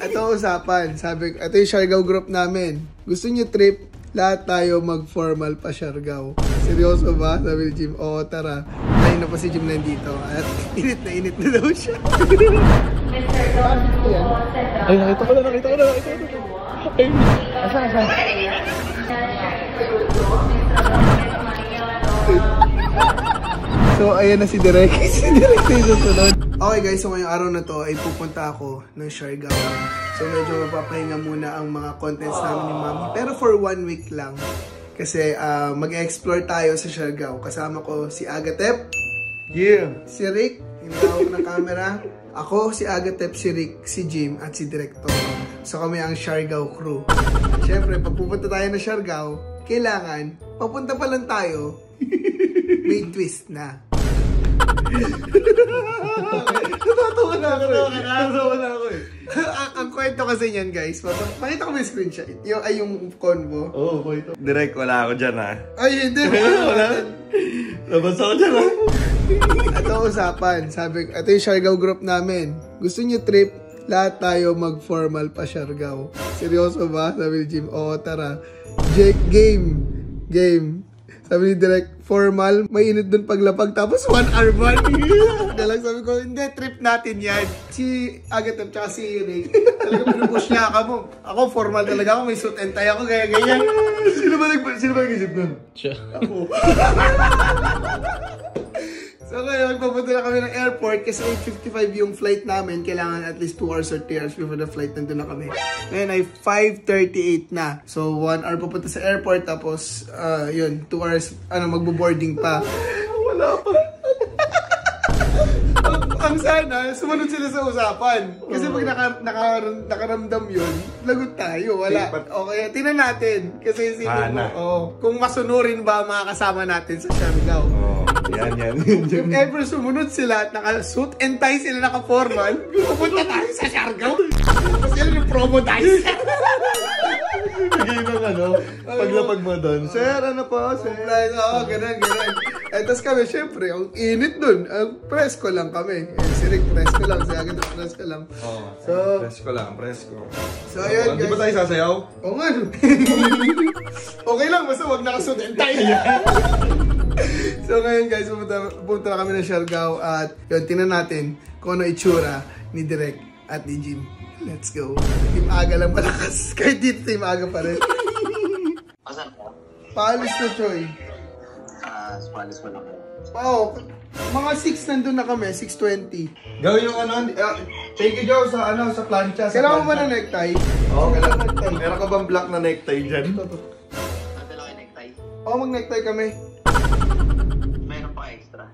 Ito usapan. Sabi, ito yung Siargao group namin. Gusto nyo trip? Lahat tayo mag-formal pa Siargao. Seryoso ba? Sabi ni Jim. Oo, tara. Ayun na pa si Jim nandito. At init na daw siya. Ay, nakita ko na. Ay, asan? So, ayan na si Direk. Si Direk na yung susunod. Okay guys, so ngayong araw na to ay pupunta ako ng Siargao. So, medyo mapapahinga muna ang mga contents namin ni Mami. Pero for 1 week lang. Kasi mag-explore tayo sa Siargao. Kasama ko si Agatep. Yeah. Si Rick. Hinawak ng camera. Ako, si Agatep, si Rick, si Jim, at si Director. So, kami ang Siargao crew. Siyempre, pag pupunta tayo ng Siargao, kailangan, papunta pa lang tayo, may twist na. Natatawa na ako eh. Ang kwento kasi niyan guys, pakita ko may screenshot. Yung convo. Oo, ito. Direct, wala ako dyan ha. Ay, hindi. Wala. Labas ako dyan ha. Ito usapan. Sabi, ito yung Siargao group namin. Gusto nyo trip? Lahat tayo mag-formal pa Siargao. Seryoso ba? Sabi ni Jim. Oo, tara. Game. Sabi ni Direk, formal, mainit dun paglapag, tapos 1 hour ba? Dalang sabi ko, hindi, trip natin yan. Si Agatep tsaka si Rick, talaga pinupush niya ako. Ako, formal talaga ako, may suit and tie ako, kaya ganyan. Sino ba nag-isip nun? Siya. Ako. So ngayon, magpapunta na kami ng airport kasi 8:55 yung flight namin. Kailangan at least 2 hours or 3 hours before the flight. Nandun na kami. Ngayon ay 5:38 na. So 1 hour papunta sa airport. Tapos, yun, 2 hours, magbo-boarding pa. Wala pa. Ang sana, sumunod sila sa usapan. Kasi pag nakaramdam yun, lagot tayo. Wala. Okay, tingnan natin. Kasi kung masunurin ba mga kasama natin sa Siargao. Yan. If ever sumunod sila at naka-suit and tie sila, naka-formal, pupunta tayo sa Siargao. Kasi yun yung promo tayo. Bigay ng paglapag mo doon. Sir, ano po? Sir? Oo, ganun. Eh, tas kami, syempre, ang init dun. Presko lang kami. Si Rick, presko lang. Si Agatep, presko lang. So, presko. So, ayun, guys. Di ba tayo sasayaw? Oo nga. Okay lang, basta wag naka-suit and tie. So ngayon guys, pupunta na kami ng Siargao at yun, tingnan natin kung ano itsura ni Direk at ni Jim. Let's go. Team Aga lang malakas. Kahit dito Team Aga pa rin. Asan ka? Paalis na, Choy. Paalis mo na kayo. Oo. Mga 6 nandun na kami, 6:20. Gawin yung take it Joe sa sa plancha. Kailangan mo ba na necktie? Oo, kailangan. Meron ka bang black na necktie dyan? Nadala kayo necktie? Oo, mag-necktie kami. Meron pa extra.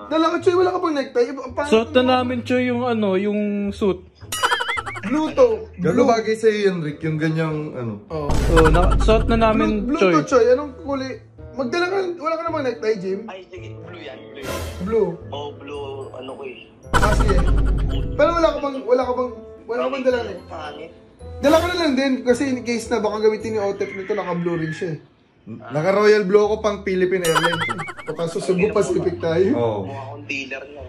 Dala ka, Choy, wala ka pang necktie. Suot na namin, Choy, yung suit. Blue to. Gago bagay sa'yo yun, Rick. Yung ganyang Oo. Suot na namin, Blue Choy. to, Choy. Anong kulay? Magdala ka, wala ka namang necktie, Jim? Ay, sige. Blue yan. Blue. Oh, blue. Ano ko eh. Sige. Pero wala ka bang dala na? Pangit. Dala ka na lang din kasi in case na baka gamitin ni Otep nito, naka-blue rin siya. Naka-royal blue ako pang Philippine Airlines. Baka susubo pa sipik tayo. Oo. Mukha akong dealer niya.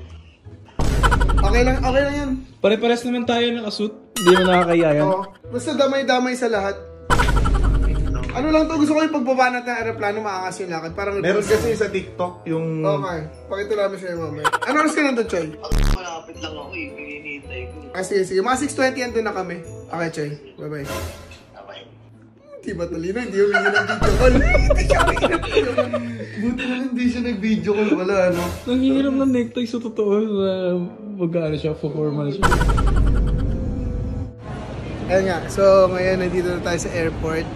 Okay lang yan. Pare-pares naman tayo nakasuit. Hindi mo nakakaya yan. Oo. Basta damay-damay sa lahat. Ano lang to, gusto ko yung pagbaba natin ng aeroplano, maakas yung lakad. Parang Meron kasi sa TikTok yung... Okay. Pakita namin sa'yo mamaya. Ano oras ka nandun, Choy? Malapit lang ako eh. Hinihintay ko. Sige. Mga 6:20 andun na kami. Okay, Choy. Bye-bye. Okay. Di ba talino? Hindi yung hindi ng video call. Buti na hindi siya nag-video call. Wala, Nangihiram ng necktie sa totoo. Mag-ano siya, formal siya. Ayan nga. So, ngayon nandito na tayo sa airport.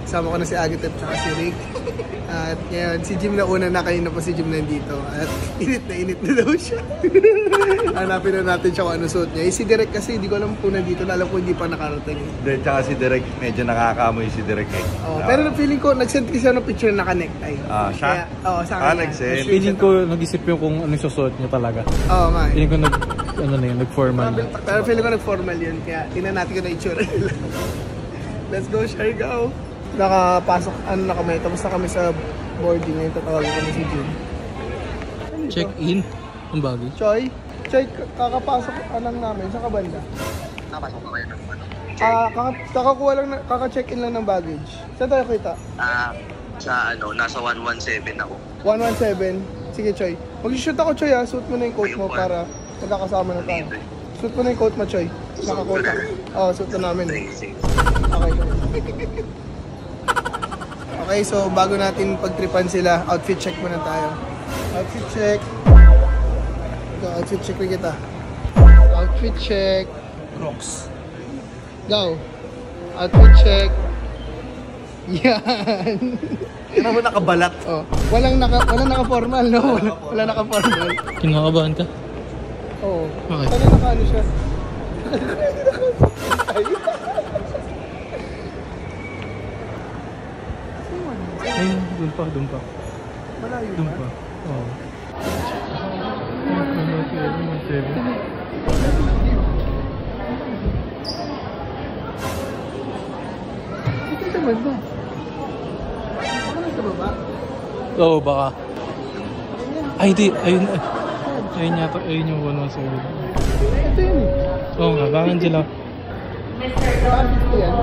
Kasama ko na si Agatep tsaka si Rick. At ngayon, si Jim na una na, kanina pa si Jim nandito. At init na daw siya. Hanapin na natin siya kung ano suot niya. Si Direk kasi, hindi ko alam kung nandito na, alam ko hindi pa nakarating. Tsaka si Direk, medyo nakakamoy si Direk eh. Pero feeling ko, nag-send kasi ng picture na naka-necktie. Siya? Oo, sa akin. Nag-send. Feeling ko, nag-isip yung kung anong susuot niya talaga. Oo, nga. Feeling ko nag-formal na. Pero feeling ko nag-formal yun. Kaya, tingnan natin kung na itsura nila. Let's go, Siargao. Nakapasok, na kami. Tapos na kami sa boarding. Ngayon tatawagin kami si Jim. Check-in. Ang bagay. Choy, kakapasok lang namin sa kabanda. Nakapasok ka kayo ng ano? Kakakuha lang, kaka-check-in lang ng baggage. Saan tayo kita? Sa ano, nasa 117 ako. 117. Sige, Choy. Mag-shoot ako, Choy, ha. Suit mo na yung coat mo para magkakasama na tayo. Suit mo na yung coat mo, Choy. Naka-coat ako. Oo, suit na namin. Sige. Okay. Okay, so bago natin pagtripan sila, outfit check muna tayo. Outfit check. Ito, outfit check rin kita. Outfit check. Crocs. Go. Outfit check. Yan. Yan mo nakabalat. Oh, walang naka-formal, no? Walang naka-formal. Kinakabahan ka? Oo. Bakit? Sana naka-ano siya. Ayun, dun pa. Malayo Dun ba? pa. Oo. 117. Ito naman ba? Ano sa baba? Oo, baka. Ay, di. Ayun. Ayun yata. Ayun yung 117. Ito yun eh. Oo nga, baka sila. Bakit ito yan?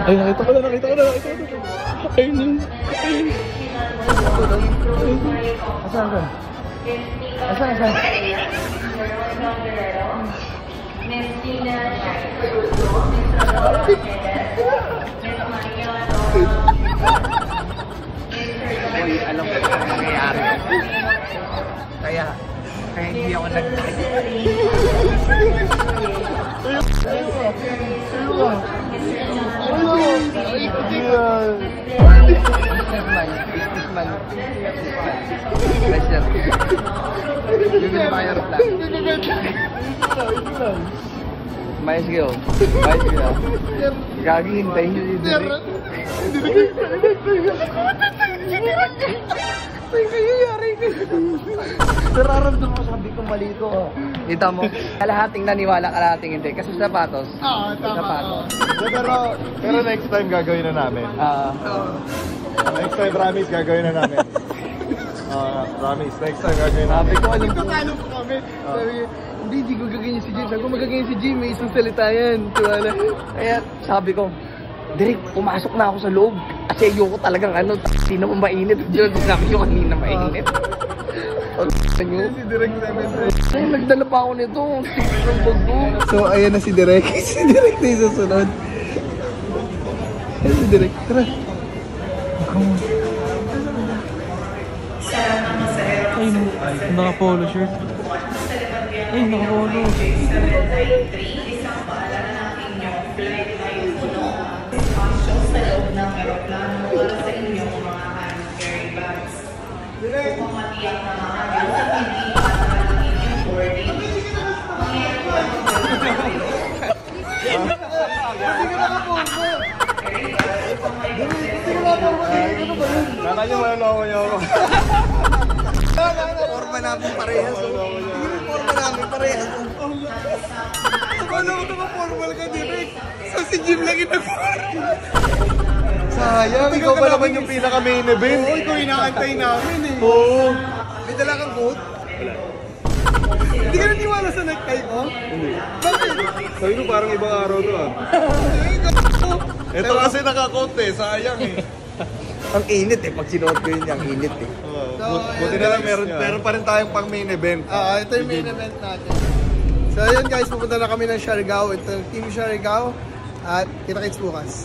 Ay, nakita ko na. Ayun yun. Ayun. Asan ka? Asan? Uy, alam ko ang nangyayari. Kaya hindi ako Mayos kayo. Gagi, hintayin nyo dito. Nararamdaman ko sabi ko mali ko. Kita mo, kalahating naniwala, kalahating hindi. Kasi sapatos. Sapatos. Pero next time gagawin na namin. Next time, promise, gagawin na namin. Promise, next time gagawin namin. Sabi ko, alam ko. Paano po kami? Sabi ko, hindi ko gaganyan si Jim. Sabi ko, magaganyan si Jim. May isang salita yan. Tiwala. Kaya sabi ko, Direk, pumasok na ako sa loob. Kasi ayoko talagang ano, hindi naman mainit. Diyan, sabi ko kanina mainit. Nyo? Si Direk 7. Ay, nagdala pa ako nito. Ang bago. So, ayan na si Direk. Si Direk na yung susunod. Ayan si Direk. Tara. Ay, naka-polo shirt. Ay, naka-polo. Kala nyo maloloko nyo ako. Forma namin parehas. Forma namin parehas. Akala ko naka-formal ka, Direk. So si Jim lang yung nag-formal. Sayang, ikaw pa naman yung pinaka-main event. Oo, ikaw inaantay namin eh. Oo. May dala kang coat? Hindi ka naniwala sa necktie ko? Hindi. Bakit? Sabi ko parang ibang araw to ah. Ito kasi naka-coat eh, sayang eh. Ang init eh, pag sinuot ko yun, ang init eh. Buti na lang meron pa rin tayong pang main event. Ito yung main event natin. So ayun guys, pupunta na kami ng Siargao. Ito yung Team Siargao. At kita-kits bukas.